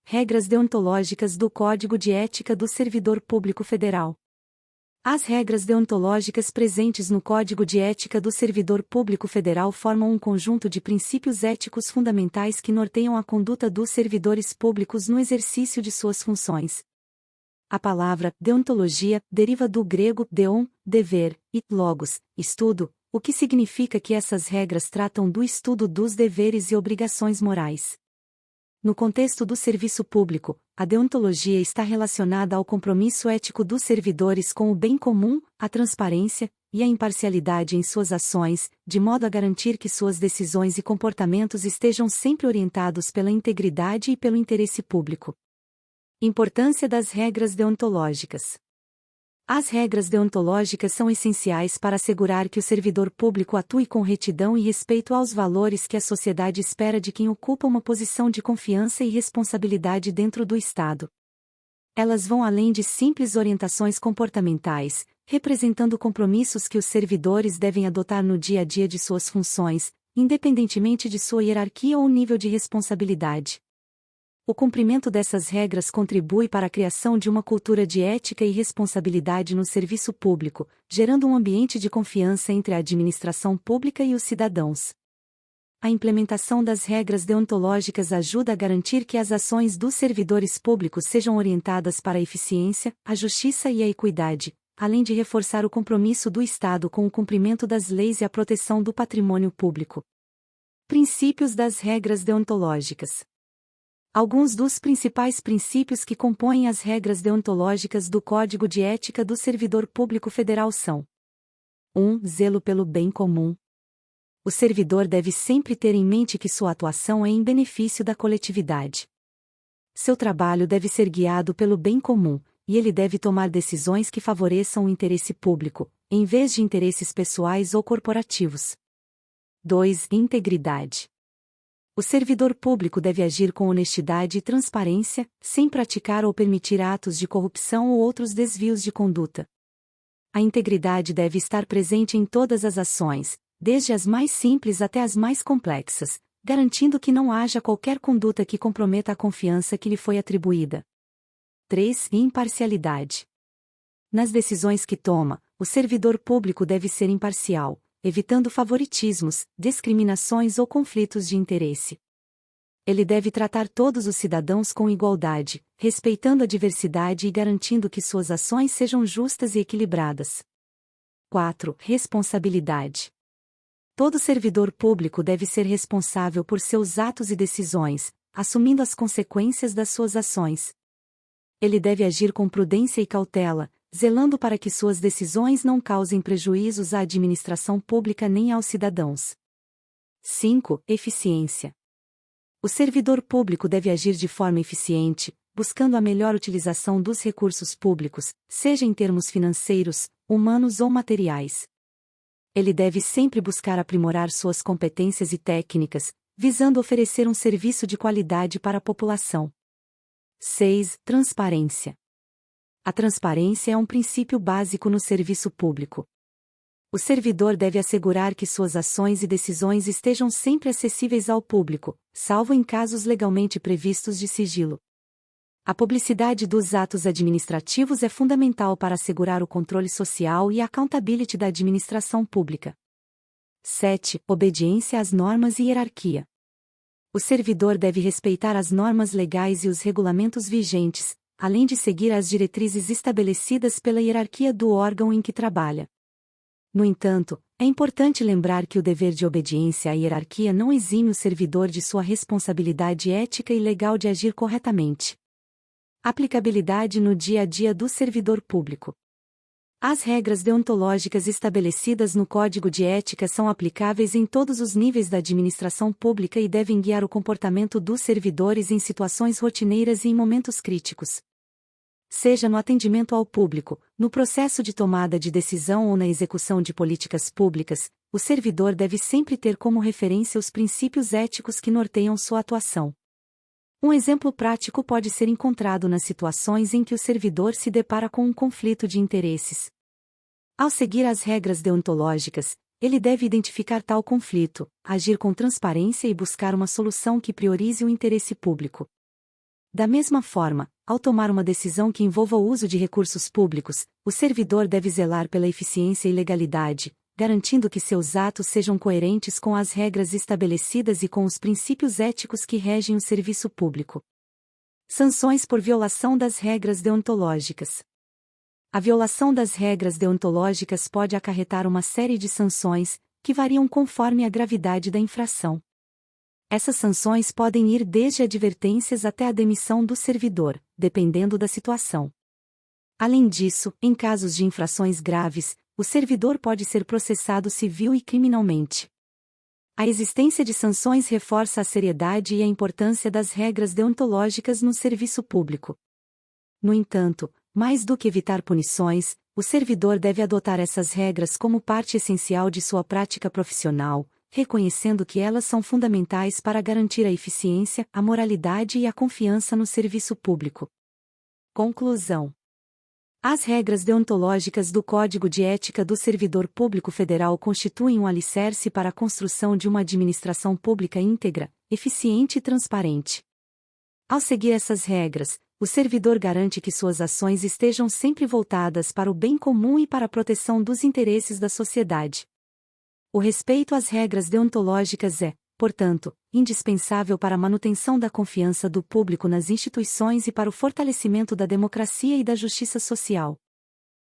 Regras deontológicas do Código de Ética do Servidor Público Federal. As regras deontológicas presentes no Código de Ética do Servidor Público Federal formam um conjunto de princípios éticos fundamentais que norteiam a conduta dos servidores públicos no exercício de suas funções. A palavra deontologia deriva do grego deon, dever, e logos, estudo, o que significa que essas regras tratam do estudo dos deveres e obrigações morais. No contexto do serviço público, a deontologia está relacionada ao compromisso ético dos servidores com o bem comum, a transparência e a imparcialidade em suas ações, de modo a garantir que suas decisões e comportamentos estejam sempre orientados pela integridade e pelo interesse público. Importância das regras deontológicas. As regras deontológicas são essenciais para assegurar que o servidor público atue com retidão e respeito aos valores que a sociedade espera de quem ocupa uma posição de confiança e responsabilidade dentro do Estado. Elas vão além de simples orientações comportamentais, representando compromissos que os servidores devem adotar no dia a dia de suas funções, independentemente de sua hierarquia ou nível de responsabilidade. O cumprimento dessas regras contribui para a criação de uma cultura de ética e responsabilidade no serviço público, gerando um ambiente de confiança entre a administração pública e os cidadãos. A implementação das regras deontológicas ajuda a garantir que as ações dos servidores públicos sejam orientadas para a eficiência, a justiça e a equidade, além de reforçar o compromisso do Estado com o cumprimento das leis e a proteção do patrimônio público. Princípios das regras deontológicas. Alguns dos principais princípios que compõem as regras deontológicas do Código de Ética do Servidor Público Federal são: 1. Zelo pelo bem comum. O servidor deve sempre ter em mente que sua atuação é em benefício da coletividade. Seu trabalho deve ser guiado pelo bem comum, e ele deve tomar decisões que favoreçam o interesse público, em vez de interesses pessoais ou corporativos. 2. Integridade. O servidor público deve agir com honestidade e transparência, sem praticar ou permitir atos de corrupção ou outros desvios de conduta. A integridade deve estar presente em todas as ações, desde as mais simples até as mais complexas, garantindo que não haja qualquer conduta que comprometa a confiança que lhe foi atribuída. 3. Imparcialidade. Nas decisões que toma, o servidor público deve ser imparcial, evitando favoritismos, discriminações ou conflitos de interesse. Ele deve tratar todos os cidadãos com igualdade, respeitando a diversidade e garantindo que suas ações sejam justas e equilibradas. 4. Responsabilidade. Todo servidor público deve ser responsável por seus atos e decisões, assumindo as consequências das suas ações. Ele deve agir com prudência e cautela, zelando para que suas decisões não causem prejuízos à administração pública nem aos cidadãos. 5. Eficiência. O servidor público deve agir de forma eficiente, buscando a melhor utilização dos recursos públicos, seja em termos financeiros, humanos ou materiais. Ele deve sempre buscar aprimorar suas competências e técnicas, visando oferecer um serviço de qualidade para a população. 6. Transparência. A transparência é um princípio básico no serviço público. O servidor deve assegurar que suas ações e decisões estejam sempre acessíveis ao público, salvo em casos legalmente previstos de sigilo. A publicidade dos atos administrativos é fundamental para assegurar o controle social e a accountability da administração pública. 7. Obediência às normas e hierarquia. O servidor deve respeitar as normas legais e os regulamentos vigentes, além de seguir as diretrizes estabelecidas pela hierarquia do órgão em que trabalha. No entanto, é importante lembrar que o dever de obediência à hierarquia não exime o servidor de sua responsabilidade ética e legal de agir corretamente. Aplicabilidade no dia a dia do servidor público. As regras deontológicas estabelecidas no Código de Ética são aplicáveis em todos os níveis da administração pública e devem guiar o comportamento dos servidores em situações rotineiras e em momentos críticos. Seja no atendimento ao público, no processo de tomada de decisão ou na execução de políticas públicas, o servidor deve sempre ter como referência os princípios éticos que norteiam sua atuação. Um exemplo prático pode ser encontrado nas situações em que o servidor se depara com um conflito de interesses. Ao seguir as regras deontológicas, ele deve identificar tal conflito, agir com transparência e buscar uma solução que priorize o interesse público. Da mesma forma, ao tomar uma decisão que envolva o uso de recursos públicos, o servidor deve zelar pela eficiência e legalidade, garantindo que seus atos sejam coerentes com as regras estabelecidas e com os princípios éticos que regem o serviço público. Sanções por violação das regras deontológicas. A violação das regras deontológicas pode acarretar uma série de sanções, que variam conforme a gravidade da infração. Essas sanções podem ir desde advertências até a demissão do servidor, dependendo da situação. Além disso, em casos de infrações graves, o servidor pode ser processado civil e criminalmente. A existência de sanções reforça a seriedade e a importância das regras deontológicas no serviço público. No entanto, mais do que evitar punições, o servidor deve adotar essas regras como parte essencial de sua prática profissional, reconhecendo que elas são fundamentais para garantir a eficiência, a moralidade e a confiança no serviço público. Conclusão. As regras deontológicas do Código de Ética do Servidor Público Federal constituem um alicerce para a construção de uma administração pública íntegra, eficiente e transparente. Ao seguir essas regras, o servidor garante que suas ações estejam sempre voltadas para o bem comum e para a proteção dos interesses da sociedade. O respeito às regras deontológicas é, portanto, indispensável para a manutenção da confiança do público nas instituições e para o fortalecimento da democracia e da justiça social.